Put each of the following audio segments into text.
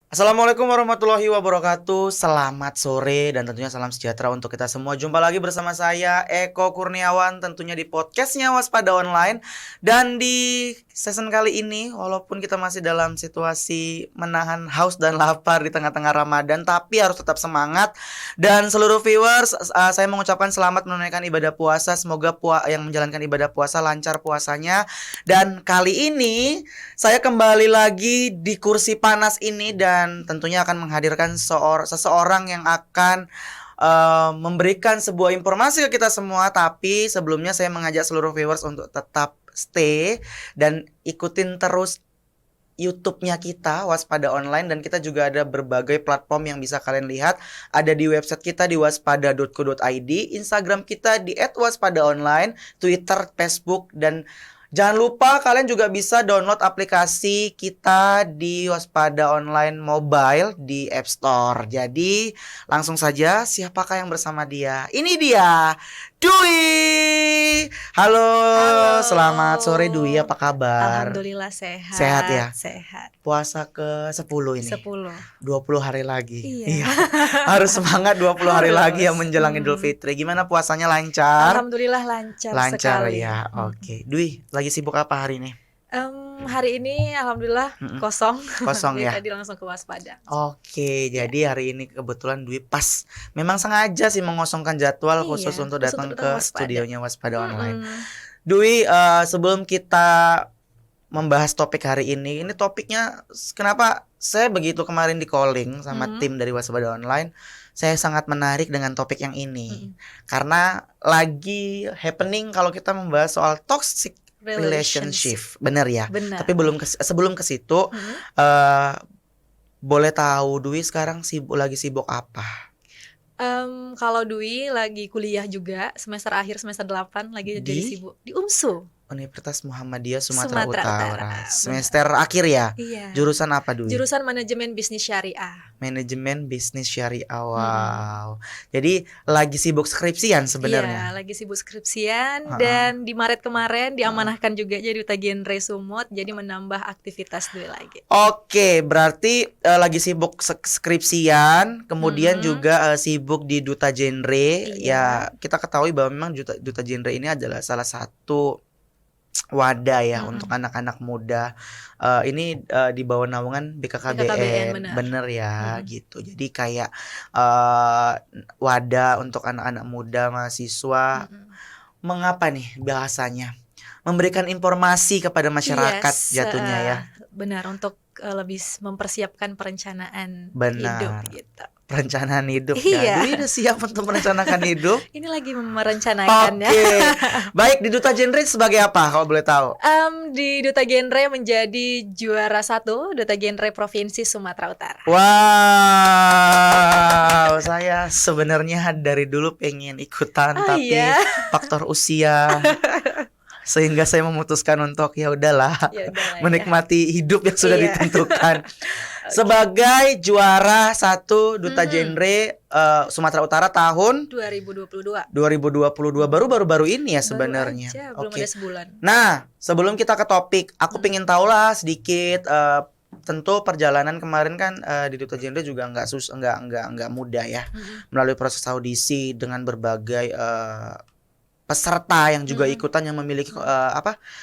Assalamualaikum warahmatullahi wabarakatuh. Selamat sore dan tentunya salam sejahtera untuk kita semua. Jumpa lagi bersama saya Eko Kurniawan tentunya di podcastnya Waspada Online. Dan di season kali ini walaupun kita masih dalam situasi menahan haus dan lapar di tengah-tengah Ramadan, tapi harus tetap semangat. Dan seluruh viewers, saya mengucapkan selamat menunaikan ibadah puasa. Semoga yang menjalankan ibadah puasa lancar puasanya. Dan kali ini saya kembali lagi di kursi panas ini dan tentunya akan menghadirkan seseorang yang akan memberikan sebuah informasi ke kita semua. Tapi sebelumnya saya mengajak seluruh viewers untuk tetap stay dan ikutin terus YouTube-nya kita Waspada Online, dan kita juga ada berbagai platform yang bisa kalian lihat. Ada di website kita di waspada.co.id, Instagram kita di @waspadaonline, Twitter, Facebook, dan jangan lupa kalian juga bisa download aplikasi kita di Waspada Online Mobile di App Store. Jadi langsung saja, siapakah yang bersama dia? Ini dia, Dwi. Halo, Halo. selamat sore Dwi, apa kabar? Alhamdulillah sehat. Sehat ya? Sehat. Puasa ke-10 ini. 10. 20 hari lagi. Iya. Harus semangat 20 hari Harus. lagi ya menjelang Idul Fitri. Gimana puasanya, lancar? Alhamdulillah lancar sekali. Ya. Oke. Dwi, lagi sibuk apa hari ini? Hari ini alhamdulillah kosong. Kosong Jadi ya. tadi langsung ke Waspada. Oke, jadi hari ini kebetulan Dwi pas memang sengaja sih mengosongkan jadwal khusus untuk datang ke Waspada. studionya Waspada Online. Dwi, sebelum kita membahas topik hari ini topiknya kenapa saya begitu kemarin di calling sama tim dari Waspada Online, saya sangat menarik dengan topik yang ini. Karena lagi happening kalau kita membahas soal toxic relationship. Bener ya? Benar. Tapi sebelum ke situ, boleh tahu Dwi sekarang lagi sibuk apa? Kalau Dwi lagi kuliah juga, semester akhir semester 8 lagi jadi sibuk di UMSU. Universitas Muhammadiyah Sumatera Utara. Benar. Semester akhir ya? Iya. Jurusan apa Dwi? Jurusan manajemen bisnis syariah. Manajemen bisnis syariah. Wow. Jadi lagi sibuk skripsian sebenarnya. Iya, lagi sibuk skripsian. Dan di Maret kemarin diamanahkan juga jadi duta genre Sumut, jadi menambah aktivitas Dwi lagi. Oke, berarti lagi sibuk skripsian, kemudian juga sibuk di duta genre. Iya. Ya, kita ketahui bahwa memang duta genre ini adalah salah satu wadah ya untuk anak-anak muda. Ini di bawah naungan BKKBN. Bener ya, gitu. Jadi kayak wadah untuk anak-anak muda mahasiswa. Mengapa nih bahasanya? Memberikan informasi kepada masyarakat jatuhnya ya. Benar, untuk lebih mempersiapkan perencanaan Benar. hidup gitu. Perencanaan hidup Iya. ya. Dwi udah siap untuk merencanakan hidup? Ini lagi merencanakannya. Oke. Baik, di duta genre sebagai apa kalau boleh tahu? Di duta genre menjadi juara 1 duta genre provinsi Sumatera Utara. Wow, saya sebenarnya dari dulu pengen ikutan, tapi iya. faktor usia sehingga saya memutuskan untuk ya udahlah menikmati hidup yang sudah ditentukan. Sebagai juara 1 duta genre Sumatera Utara tahun 2022. Baru ini ya sebenarnya. Belum ada sebulan. Nah, sebelum kita ke topik, aku pengen tahu lah sedikit. Tentu perjalanan kemarin kan di duta genre juga nggak mudah ya. Melalui proses audisi dengan berbagai peserta yang juga ikutan yang memiliki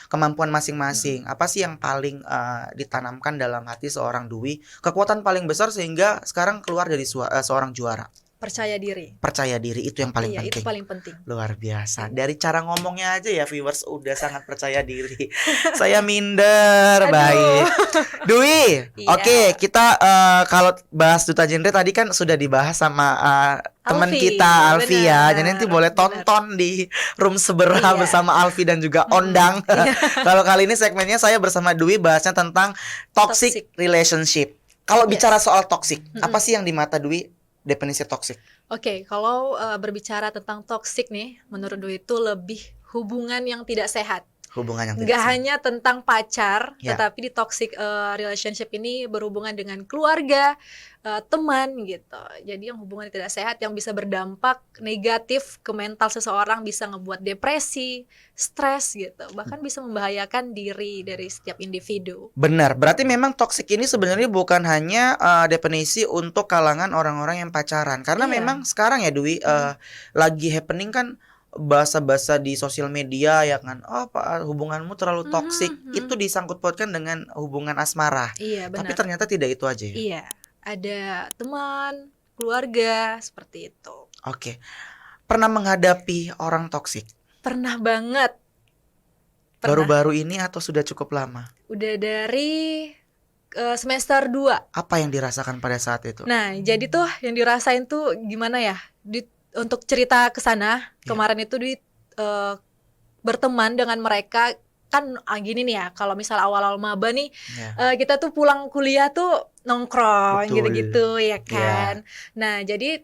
kemampuan masing-masing. Apa sih yang paling ditanamkan dalam hati seorang Dwi? Kekuatan paling besar sehingga sekarang keluar dari seorang juara. Percaya diri. Percaya diri itu yang paling penting. Itu paling penting. Luar biasa. Dari cara ngomongnya aja ya viewers udah sangat percaya diri. Saya minder. Baik. Dwi. Oke, kita kalau bahas duta genre tadi kan sudah dibahas sama teman kita Alfi ya. Jadi nanti boleh tonton di room seberang bersama Alfi dan juga Ondang. Kalau kali ini segmennya saya bersama Dwi bahasnya tentang toxic relationship. Kalau bicara soal toxic, apa sih yang di mata Dwi definisi toxic? Oke, kalau berbicara tentang toxic nih, menurut Dwi itu lebih hubungan yang tidak sehat. hubungan yang tidak Nggak sehat. hanya tentang pacar, Ya. tetapi di toxic relationship ini berhubungan dengan keluarga, teman gitu. Jadi yang hubungan tidak sehat yang bisa berdampak negatif ke mental seseorang, bisa ngebuat depresi, stres gitu. Bahkan bisa membahayakan diri dari setiap individu. Benar, berarti memang toxic ini sebenarnya bukan hanya definisi untuk kalangan orang-orang yang pacaran. Karena Iya. memang sekarang ya Dwi, lagi happening kan bahasa-bahasa di sosial media ya kan. Oh, hubunganmu terlalu toxic. Itu disangkut pautkan dengan hubungan asmara. Iya, Tapi benar. ternyata tidak itu aja ya. Iya, ada teman, keluarga, seperti itu. Oke. Pernah menghadapi orang toxic Pernah banget. Pernah. baru-baru ini atau sudah cukup lama? Udah dari semester 2. Apa yang dirasakan pada saat itu? Nah, jadi tuh yang dirasain tuh gimana ya? Untuk cerita ke sana, kemarin itu berteman dengan mereka kan gini nih ya, kalau misal awal-awal maba nih, kita tuh pulang kuliah tuh nongkrong Betul. gitu-gitu ya kan. Nah, jadi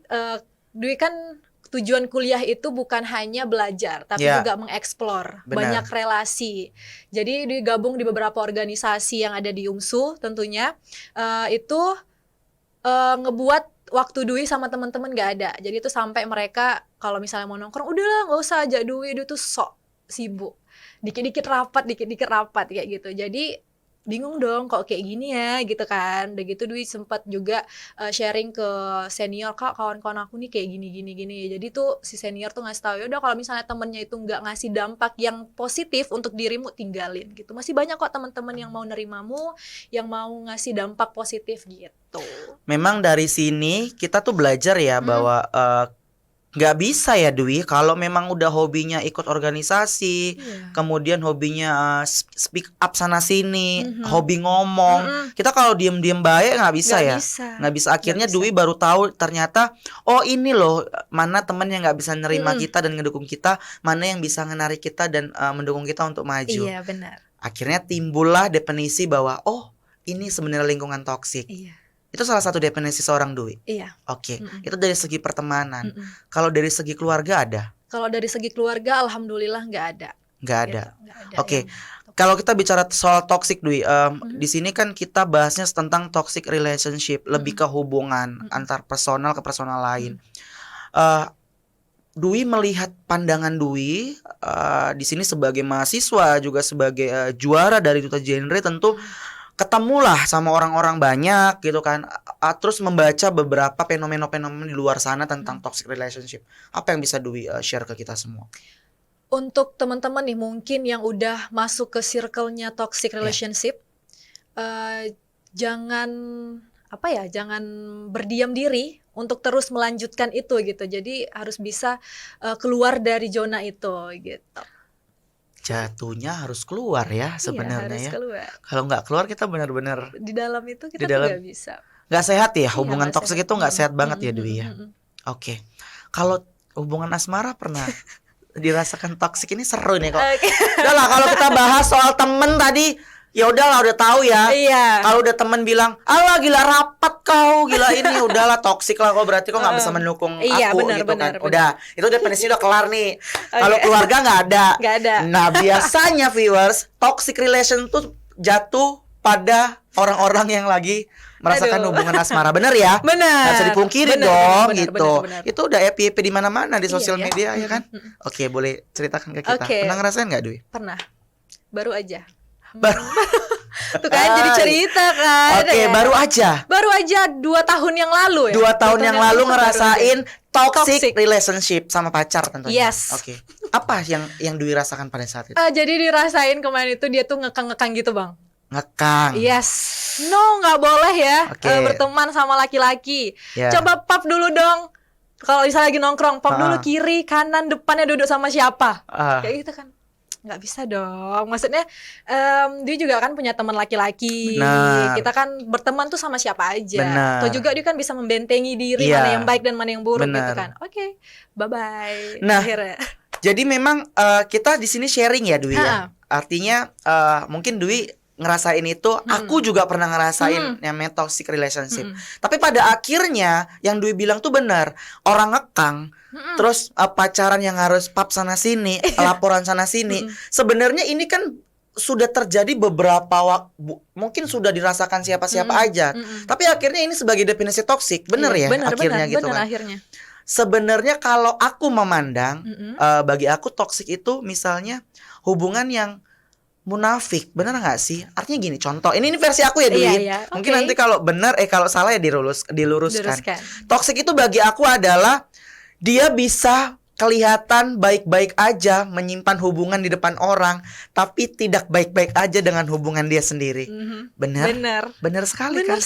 Dwi kan tujuan kuliah itu bukan hanya belajar, tapi juga mengeksplor banyak relasi. Jadi Dwi gabung di beberapa organisasi yang ada di UMSU tentunya, itu ngebuat waktu Dwi sama teman-teman gak ada. Jadi itu sampai mereka kalau misalnya mau nongkrong, udahlah nggak usah ajak Dwi itu sok sibuk. Dikit-dikit rapat kayak gitu. Jadi bingung dong kok kayak gini ya gitu kan. Udah gitu Dwi sempat juga sharing ke senior, Kak, kawan-kawan aku nih kayak gini. Jadi tuh si senior tuh ngasih tahu, ya udah kalau misalnya temennya itu nggak ngasih dampak yang positif untuk dirimu, tinggalin gitu. Masih banyak kok teman-teman yang mau nerimamu, yang mau ngasih dampak positif gitu. Memang dari sini kita tuh belajar ya bahwa nggak bisa ya Dwi kalau memang udah hobinya ikut organisasi, kemudian hobinya speak up sana sini, hobi ngomong, kita kalau diem-diem baik nggak bisa ya, nggak bisa. Akhirnya Dwi baru tahu ternyata oh ini loh mana temen yang nggak bisa nerima kita dan ngedukung kita, mana yang bisa menarik kita dan mendukung kita untuk maju. Iya, benar. Akhirnya timbullah definisi bahwa oh ini sebenarnya lingkungan toksik. Iya. Itu salah satu definisi seorang Dwi. Iya. Oke. Itu dari segi pertemanan. Kalau dari segi keluarga ada? Kalau dari segi keluarga, alhamdulillah nggak ada. Nggak ada. Gitu, Oke. Kalau kita bicara soal toxic Dwi, di sini kan kita bahasnya tentang toxic relationship, lebih ke hubungan antar personal ke personal lain. Dwi melihat pandangan Dwi di sini sebagai mahasiswa juga sebagai juara dari Duta Genre tentu ketemulah sama orang-orang banyak gitu kan, terus membaca beberapa fenomena-fenomena di luar sana tentang toxic relationship. Apa yang bisa Dwi share ke kita semua? Untuk teman-teman nih mungkin yang udah masuk ke circle-nya toxic relationship, jangan berdiam diri untuk terus melanjutkan itu gitu. Jadi harus bisa keluar dari zona itu gitu. Jatuhnya harus keluar ya sebenarnya ya. Keluar. Kalau nggak keluar kita benar-benar di dalam itu kita nggak bisa. Nggak sehat ya, hubungan toksik itu nggak sehat banget ya Dwi ya. Oke. Kalau hubungan asmara pernah dirasakan toksik, ini seru nih kok. Udah lah kalau kita bahas soal temen tadi, ya udahlah udah tahu ya. Kalau udah temen bilang, "Alah gila rapat kau, gila ini udahlah toksik lah kok, berarti kok nggak bisa mendukung aku gitu kan." Udah, itu definisinya udah kelar nih. Kalau keluarga nggak ada. Nah, biasanya viewers, toxic relation tuh jatuh pada orang-orang yang lagi merasakan hubungan asmara, bener ya? Bener. Nggak bisa dipungkiri dong gitu. Bener. Itu udah FYP di mana-mana di sosial media ya kan? Oke, boleh ceritakan ke kita. Pernah ngerasain nggak Dwi? Pernah. Baru aja. Tuh kan jadi cerita kan. Oke, baru aja 2 tahun yang lalu ya. 2 tahun yang lalu ngerasain toxic relationship sama pacar tentunya. Yes. Oke. Apa yang Dwi rasakan pada saat itu? Jadi dirasain kemarin itu dia tuh ngekang-ngekang gitu Bang. Ngekang. Yes. No, nggak boleh ya berteman sama laki-laki. Coba pap dulu dong. Kalau misalnya lagi nongkrong, pap dulu kiri, kanan, depannya duduk sama siapa. Kayak gitu kan. Nggak bisa dong. Maksudnya dia juga kan punya teman laki-laki. Kita kan berteman tuh sama siapa aja. Atau juga dia kan bisa membentengi diri mana yang baik dan mana yang buruk gitu kan. Oke, bye-bye. Nah, akhirnya. Jadi memang kita di sini sharing ya Dwi ya. Artinya mungkin Dwi ngerasain itu, aku juga pernah ngerasain yang namanya toxic relationship. Tapi pada akhirnya yang Dwi bilang tuh benar. Orang ngekang, terus pacaran yang harus pap sana sini, laporan sana sini. Sebenarnya ini kan sudah terjadi beberapa waktu, mungkin sudah dirasakan siapa-siapa aja. Tapi akhirnya ini sebagai definisi toxic, bener ya? Akhirnya gitu kan. Akhirnya. Sebenarnya kalau aku memandang, bagi aku toxic itu misalnya hubungan yang munafik, bener nggak sih? Artinya gini, contoh, ini versi aku ya Dwi. Mungkin nanti kalau benar, kalau salah ya diluruskan. Toxic itu bagi aku adalah dia bisa kelihatan baik-baik aja menyimpan hubungan di depan orang, tapi tidak baik-baik aja dengan hubungan dia sendiri. Benar sekali kan?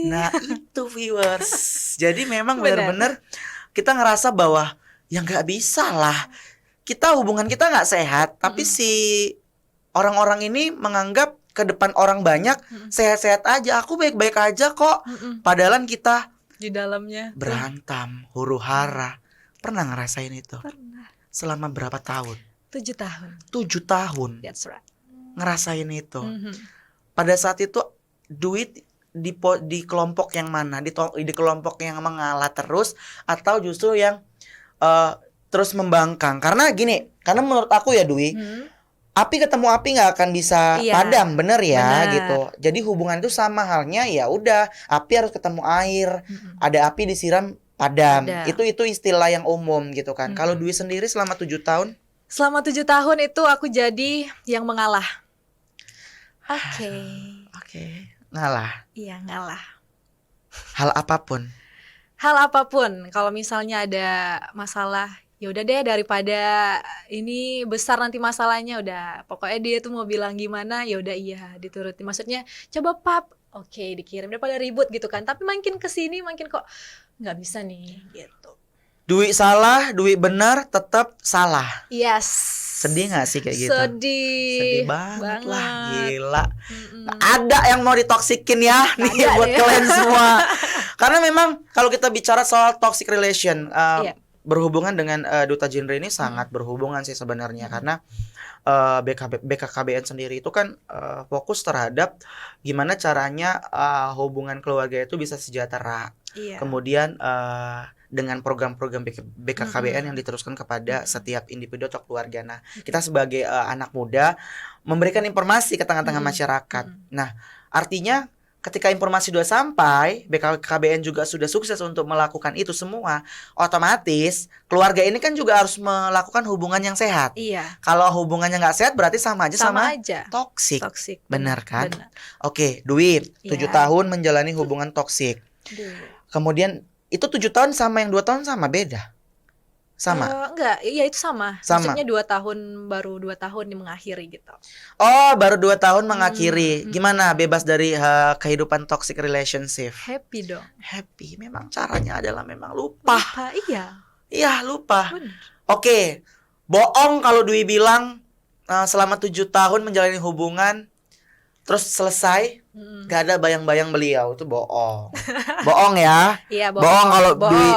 Nah itu viewers. Jadi memang benar-benar kita ngerasa bahwa ya nggak bisa lah. Hubungan kita nggak sehat, tapi si orang-orang ini menganggap ke depan orang banyak sehat-sehat aja, aku baik-baik aja kok. Padahal kita di dalamnya berantem, huru-hara. Pernah ngerasain itu? Pernah. Selama berapa tahun? 7 tahun. 7 tahun. That's right. Ngerasain itu. Pada saat itu duit di kelompok yang mana? Di kelompok yang mengalah terus atau justru yang terus membangkang? Karena gini, karena menurut aku ya Dwi, api ketemu api nggak akan bisa padam, bener ya gitu. Jadi hubungan itu sama halnya, ya udah, api harus ketemu air, ada api disiram padam. Itu istilah yang umum gitu kan. Kalau Dwi sendiri selama 7 tahun? Selama 7 tahun itu aku jadi yang mengalah. Oke. Ngalah. Iya, ngalah. Hal apapun. Kalau misalnya ada masalah, ya udah deh, daripada ini besar nanti masalahnya, udah pokoknya dia tuh mau bilang gimana, ya udah iya dituruti. Maksudnya coba pap, oke, dikirim, daripada ribut gitu kan. Tapi makin kesini makin kok nggak bisa nih gitu. Dwi salah, Dwi benar, tetap salah. Yes. Sedih gak sih kayak gitu? Sedih banget lah, gila. Ada yang mau ditoksikin ya nih buat kalian semua. Karena memang kalau kita bicara soal toxic relation, berhubungan dengan Duta Genre ini sangat berhubungan sih sebenarnya. Karena BKKBN sendiri itu kan fokus terhadap gimana caranya hubungan keluarga itu bisa sejahtera. Kemudian dengan program-program BKKBN yang diteruskan kepada setiap individu atau keluarga. Nah, kita sebagai anak muda memberikan informasi ke tengah-tengah masyarakat. Nah, artinya ketika informasi sudah sampai, BKKBN juga sudah sukses untuk melakukan itu semua, otomatis keluarga ini kan juga harus melakukan hubungan yang sehat. Kalau hubungannya nggak sehat berarti sama aja toksik. Benar kan? Benar. Oke, Dwi, 7 tahun menjalani hubungan toksik. Kemudian itu 7 tahun sama yang 2 tahun sama beda? Sama? Enggak, iya itu sama. Maksudnya 2 tahun, baru 2 tahun mengakhiri gitu. Oh, baru 2 tahun mengakhiri. Gimana bebas dari kehidupan toxic relationship? Happy dong. Happy, memang caranya adalah memang lupa. Iya, lupa. Oke, bohong kalau Dwi bilang selama 7 tahun menjalani hubungan terus selesai, gak ada bayang-bayang beliau, itu bohong. Bohong ya. Iya, bohong kalau Dwi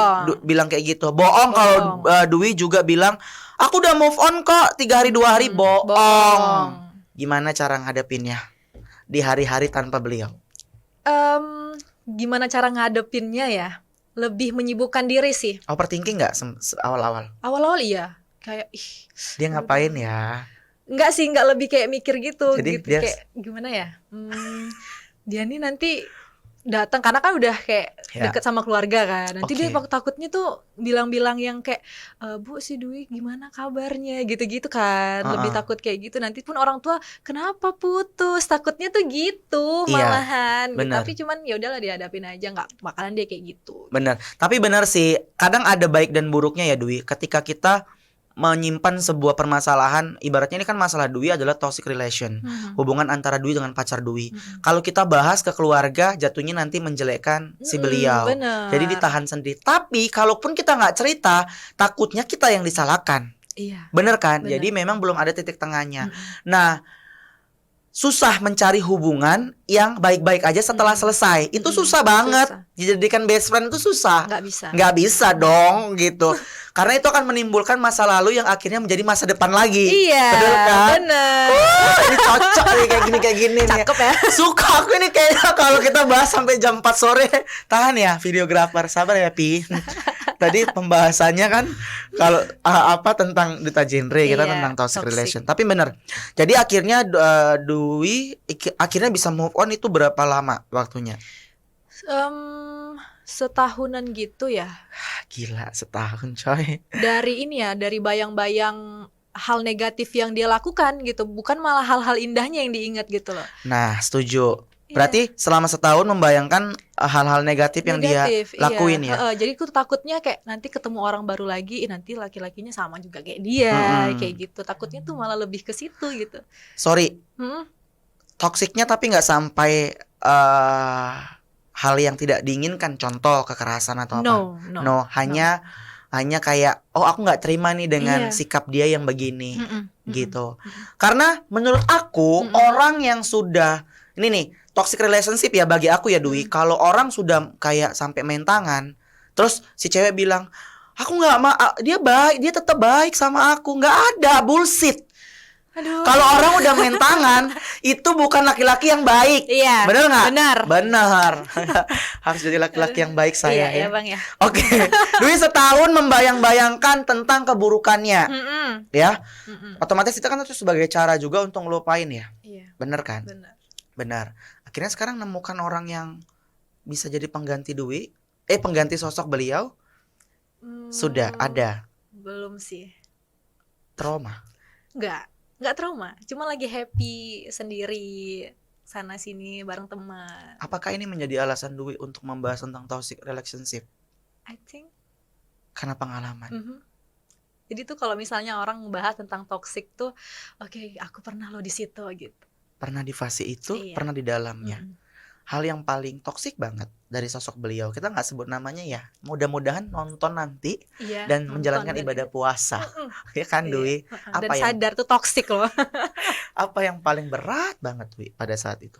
bilang kayak gitu. Bohong kalau Dwi juga bilang aku udah move on kok 3 hari 2 hari. Bohong. Gimana cara ngadepinnya di hari-hari tanpa beliau? Gimana cara ngadepinnya ya? Lebih menyibukkan diri sih. Overthinking gak awal-awal? Awal-awal iya. Kayak dia ngapain ya? Enggak sih, enggak, lebih kayak mikir gitu. Jadi gitu. Kayak gimana ya? Dia nih nanti datang, karena kan udah kayak deket sama keluarga kan. Nanti dia takutnya tuh bilang-bilang yang kayak Bu, si Dwi gimana kabarnya gitu-gitu kan. Lebih takut kayak gitu. Nanti pun orang tua kenapa putus? Takutnya tuh gitu malahan. Gitu. Tapi cuman ya udahlah dihadapin aja, nggak bakalan dia kayak gitu. Bener. Tapi bener sih, kadang ada baik dan buruknya ya Dwi. Ketika kita menyimpan sebuah permasalahan, ibaratnya ini kan masalah Dwi adalah toxic relation, hubungan antara Dwi dengan pacar Dwi. Kalau kita bahas ke keluarga, jatuhnya nanti menjelekkan si beliau. Bener. Jadi ditahan sendiri. Tapi kalaupun kita nggak cerita, takutnya kita yang disalahkan. Iya. Bener kan? Bener. Jadi memang belum ada titik tengahnya. Nah, susah mencari hubungan yang baik-baik aja setelah selesai. Itu susah banget. Dijadikan best friend itu susah. Nggak bisa dong gitu. Karena itu akan menimbulkan masa lalu yang akhirnya menjadi masa depan lagi. Iya, bener kan? Bener. Ini cocok nih kayak gini nih. Cakep ya. Suka aku ini kayaknya kalau kita bahas sampai jam 4 sore. Tahan ya videografer, sabar ya Pi. Tadi pembahasannya kan kalau tentang duta genre, kita tentang toxic relation. Tapi bener. Jadi akhirnya Dwi akhirnya bisa move on itu berapa lama waktunya? Setahunan gitu ya. Gila, setahun coy. Dari bayang-bayang hal negatif yang dia lakukan gitu, bukan malah hal-hal indahnya yang diingat gitu loh. Nah, setuju. Berarti selama setahun membayangkan hal-hal negatif yang dia lakuin ya. Jadi aku takutnya kayak nanti ketemu orang baru lagi, nanti laki-lakinya sama juga kayak dia, kayak gitu. Takutnya tuh malah lebih ke situ gitu. Sorry, toksiknya tapi nggak sampai hal yang tidak diinginkan, contoh kekerasan atau apa? No, hanya kayak aku nggak terima nih dengan sikap dia yang begini, gitu. Karena menurut aku orang yang sudah ini nih toxic relationship ya bagi aku ya Dwi, kalau orang sudah kayak sampai main tangan, terus si cewek bilang aku nggak dia baik, dia tetap baik sama aku, nggak ada, bullshit. Kalau orang udah main tangan itu bukan laki-laki yang baik. Iya. Bener nggak? Benar. Harus jadi laki-laki yang baik saya. Iya, Bang ya. Oke. Dwi setahun membayang-bayangkan tentang keburukannya. Ya. Otomatis itu kan sebagai cara juga untuk ngelupain ya. Iya. Bener kan? Benar. Akhirnya sekarang nemukan orang yang bisa jadi pengganti Dwi. Pengganti sosok beliau. Sudah ada. Belum sih. Trauma? Nggak trauma, cuma lagi happy sendiri sana sini bareng teman. Apakah ini menjadi alasan Dwi untuk membahas tentang toxic relationship? I think karena pengalaman. Jadi tuh kalau misalnya orang membahas tentang toxic tuh, oke, aku pernah lo di situ gitu. Pernah di fase itu, pernah di dalamnya. Hal yang paling toksik banget dari sosok beliau, kita nggak sebut namanya ya, mudah-mudahan nonton nanti dan menjalankan ibadah puasa. Ya kan Dwi? Dan sadar tuh toksik loh. Apa yang paling berat banget Dwi pada saat itu?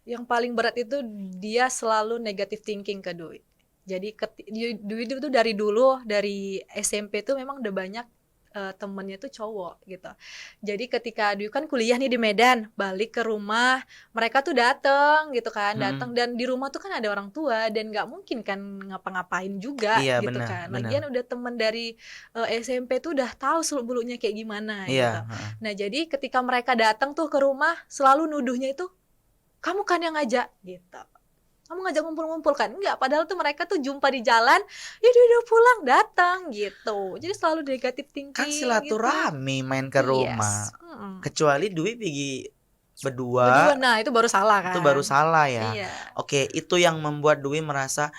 Yang paling berat itu dia selalu negative thinking ke Dwi. Jadi Dwi itu dari dulu, dari SMP tuh memang udah banyak temennya tuh cowok gitu. Jadi ketika Dwi kan kuliah nih di Medan, balik ke rumah, mereka tuh dateng gitu kan, datang dan di rumah tuh kan ada orang tua dan nggak mungkin kan ngapa-ngapain juga gitu kan. Lagian udah temen dari SMP tuh udah tahu seluk-beluknya kayak gimana gitu. Nah jadi ketika mereka datang tuh ke rumah, selalu nuduhnya itu kamu kan yang ngajak gitu. Kamu ngajak ngumpul-ngumpul kan? Enggak, padahal tuh mereka tuh jumpa di jalan, ya udah pulang, datang gitu. Jadi selalu negatif thinking. Kan silaturahmi main ke rumah. Kecuali Dwi pergi berdua. Nah itu baru salah kan? Itu baru salah ya. Oke, itu yang membuat Dwi merasa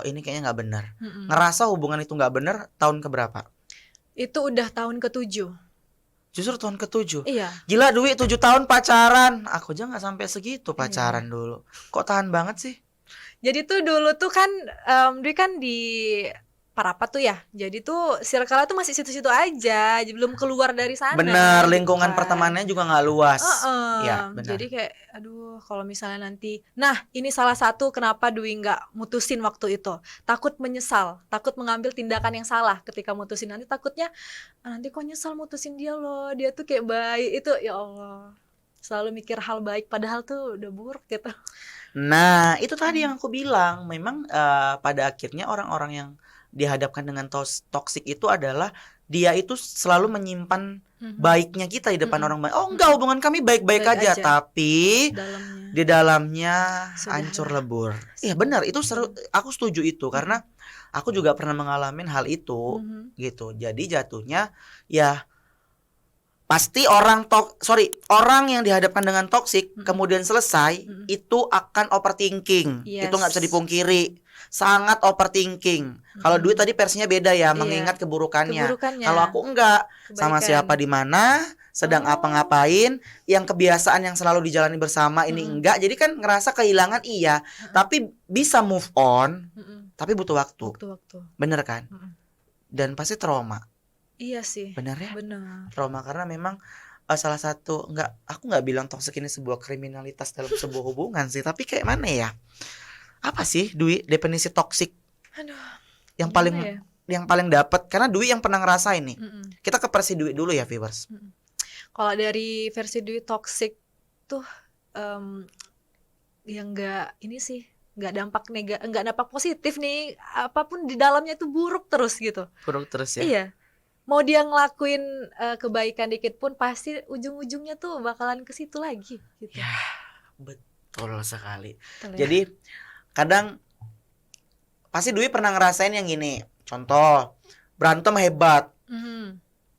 ini kayaknya nggak benar. Ngerasa hubungan itu nggak benar tahun keberapa? Itu udah tahun ke-7. Justru tahun ke-7. Iya. Gila Dwi 7 tahun pacaran. Aku aja gak sampai segitu pacaran dulu. Kok tahan banget sih? Jadi tuh dulu tuh kan Dwi kan di Parapat tuh ya. Jadi tuh circle-nya tuh masih situ-situ aja, belum keluar dari sana. Bener, lingkungan pertemanannya juga gak luas. Ya, bener. Jadi kayak aduh kalau misalnya nanti. Nah ini salah satu kenapa Dwi gak mutusin waktu itu. Takut menyesal, takut mengambil tindakan yang salah ketika mutusin. Nanti takutnya nanti kok nyesal mutusin dia loh, dia tuh kayak baik. Itu ya Allah, selalu mikir hal baik padahal tuh udah buruk gitu. Nah itu tadi yang aku bilang. Memang pada akhirnya orang-orang yang dihadapkan dengan toksik itu adalah dia itu selalu menyimpan baiknya kita di depan orang baik. Oh enggak, hubungan kami baik-baik aja, tapi di dalamnya hancur lebur. Iya benar, itu seru. Aku setuju itu karena aku juga pernah mengalami hal itu gitu. Jadi jatuhnya ya pasti orang yang dihadapkan dengan toksik kemudian selesai itu akan overthinking. Itu nggak bisa dipungkiri. Sangat overthinking. Kalau Dwi tadi versinya beda ya, mengingat keburukannya. Kalau aku enggak, sama siapa di mana, sedang apa ngapain, yang kebiasaan yang selalu dijalani bersama ini enggak. Jadi kan ngerasa kehilangan tapi bisa move on, tapi butuh waktu. Bener kan? Dan pasti trauma. Iya sih. Bener ya? Bener. Trauma karena memang salah satu aku nggak bilang toxic ini sebuah kriminalitas dalam sebuah hubungan sih, tapi kayak mana ya? Apa sih Dwi definisi toxic? Aduh, Yang gimana paling ya? yang paling dapat karena Dwi yang pernah ngerasain nih. Mm-mm. Kita ke versi Dwi dulu ya viewers. Kalau dari versi Dwi toxic tuh yang nggak dampak positif nih, apapun di dalamnya itu buruk terus gitu. Buruk terus ya. Iya, mau dia ngelakuin kebaikan dikit pun pasti ujung-ujungnya tuh bakalan ke situ lagi gitu. Ya, betul sekali. Betul ya? Jadi kadang pasti Dwi pernah ngerasain yang gini. Contoh, berantem hebat.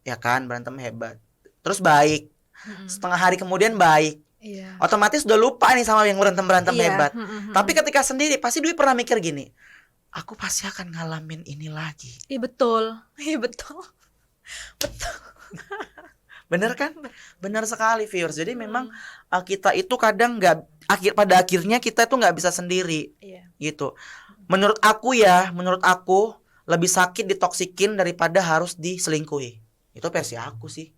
Ya kan, berantem hebat. Terus baik. Setengah hari kemudian baik. Iya. Otomatis udah lupa nih sama yang berantem Iya. hebat. Tapi ketika sendiri pasti Dwi pernah mikir gini, aku pasti akan ngalamin ini lagi. Iya betul. Iya betul. Betul. Bener kan? Bener sekali viewers. Jadi memang kita itu kadang pada akhirnya kita itu nggak bisa sendiri. Iya. Gitu. Menurut aku lebih sakit ditoksikin daripada harus diselingkuhi. Itu versi aku sih.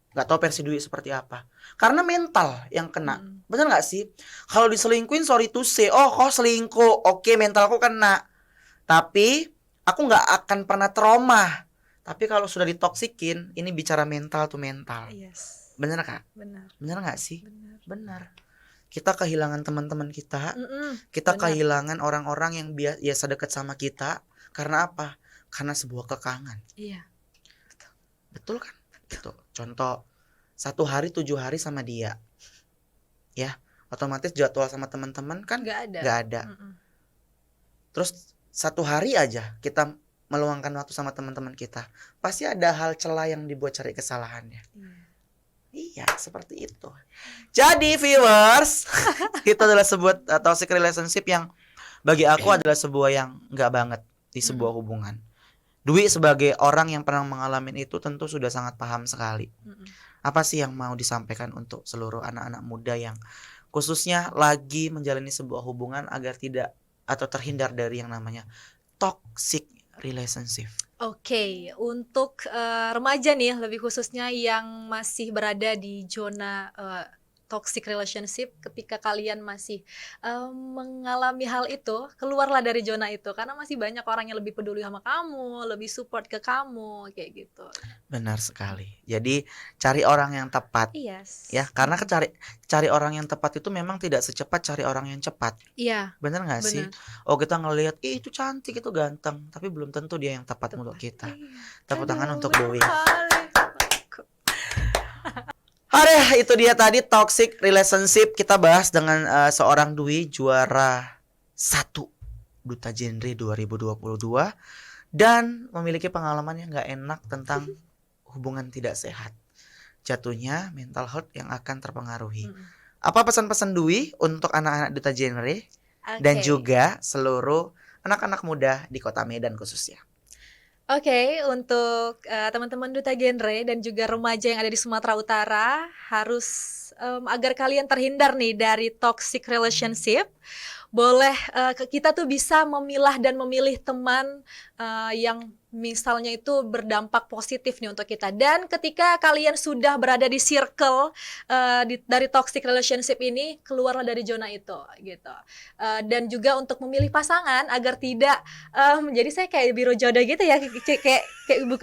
Gak tahu versi Dwi seperti apa. Karena mental yang kena. Bener gak sih? Kalau diselingkuhin sorry to say, oh kok selingkuh, oke mentalku kena. Tapi aku gak akan pernah trauma. Tapi kalau sudah ditoksikin, ini bicara mental to mental. Yes. Bener kak? Benar. Bener gak sih? Benar. Kita kehilangan teman-teman kita. Kita Benar. kehilangan orang-orang yang biasa dekat sama kita. Karena apa? Karena sebuah kekangan. Iya. Betul kan? Gitu. Contoh 1 hari 7 hari sama dia, ya otomatis jadwal sama teman-teman kan Nggak ada. Terus 1 hari aja kita meluangkan waktu sama teman-teman kita, pasti ada hal celah yang dibuat cari kesalahannya. Iya seperti itu. Jadi viewers, itu adalah sebuah toxic relationship yang bagi aku adalah sebuah yang nggak banget di sebuah hubungan. Dwi sebagai orang yang pernah mengalami itu tentu sudah sangat paham sekali. Apa sih yang mau disampaikan untuk seluruh anak-anak muda yang khususnya lagi menjalani sebuah hubungan agar tidak atau terhindar dari yang namanya toxic relationship? Oke, untuk remaja nih lebih khususnya yang masih berada di zona toxic relationship, ketika kalian masih mengalami hal itu, keluarlah dari zona itu karena masih banyak orang yang lebih peduli sama kamu, lebih support ke kamu kayak gitu. Benar sekali. Jadi cari orang yang tepat. Yes. Ya, karena cari orang yang tepat itu memang tidak secepat cari orang yang cepat. Iya. Benar nggak sih? Oh kita ngelihat, itu cantik, itu ganteng, tapi belum tentu dia yang tepat untuk kita. Tepuk tangan untuk Dewi. Aduh, itu dia tadi toxic relationship kita bahas dengan seorang Dwi, juara 1 Duta Genre 2022 dan memiliki pengalaman yang gak enak tentang hubungan tidak sehat. Jatuhnya mental health yang akan terpengaruhi. Apa pesan-pesan Dwi untuk anak-anak Duta Genre dan juga seluruh anak-anak muda di Kota Medan khususnya? Oke, untuk teman-teman Duta Genre dan juga remaja yang ada di Sumatera Utara harus agar kalian terhindar nih dari toxic relationship, boleh kita tuh bisa memilah dan memilih teman yang misalnya itu berdampak positif nih untuk kita. Dan ketika kalian sudah berada di circle dari toxic relationship ini, keluarlah dari zona itu gitu. Dan juga untuk memilih pasangan agar tidak jadi saya kayak biro jodoh gitu ya, kayak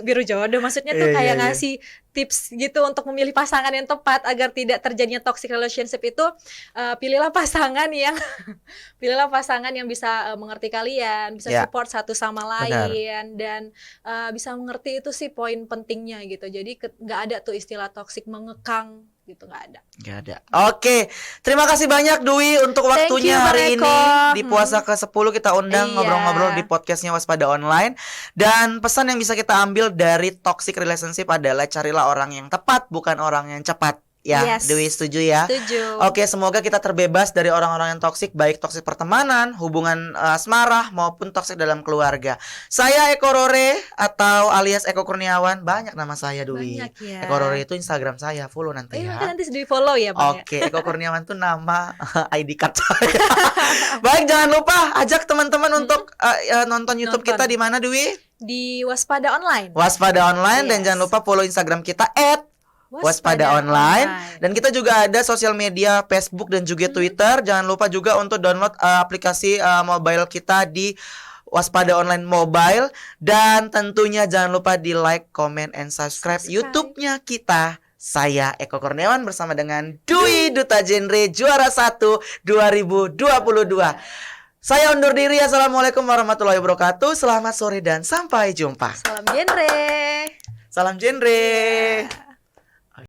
biro jodoh, maksudnya tuh kayak ngasih tips gitu untuk memilih pasangan yang tepat agar tidak terjadinya toxic relationship itu. Pilihlah pasangan yang bisa mengerti kalian, bisa support satu sama lain. Dan bisa mengerti itu sih poin pentingnya gitu. Jadi nggak ada tuh istilah toksik mengekang gitu, nggak ada. Oke, terima kasih banyak Dwi untuk waktunya hari ini di puasa ke-10 kita undang ngobrol-ngobrol di podcastnya Waspada Online. Dan pesan yang bisa kita ambil dari toxic relationship adalah carilah orang yang tepat, bukan orang yang cepat. Ya, Dewi setuju ya? Setuju. Oke, semoga kita terbebas dari orang-orang yang toksik, baik toksik pertemanan, hubungan asmara, maupun toksik dalam keluarga. Saya Eko Rore atau alias Eko Kurniawan. Banyak nama saya, Dewi. Banyak ya. Eko Rore itu Instagram saya, follow nanti ya. Nanti di follow ya, Bang. Oke, Eko Kurniawan itu nama ID card saya. Baik, jangan lupa ajak teman-teman untuk nonton YouTube kita di mana, Dewi? Di Waspada Online. Waspada Online, dan jangan lupa follow Instagram kita Waspada Online. Dan kita juga ada sosial media Facebook dan juga Twitter. Jangan lupa juga untuk download aplikasi mobile kita di Waspada Online Mobile. Dan tentunya jangan lupa di like, comment, and subscribe YouTube-nya kita. Saya Eko Kurniawan bersama dengan Dwi Duta Genre Juara 1 2022. Saya undur diri. Assalamualaikum warahmatullahi wabarakatuh. Selamat sore dan sampai jumpa. Salam genre. Salam genre.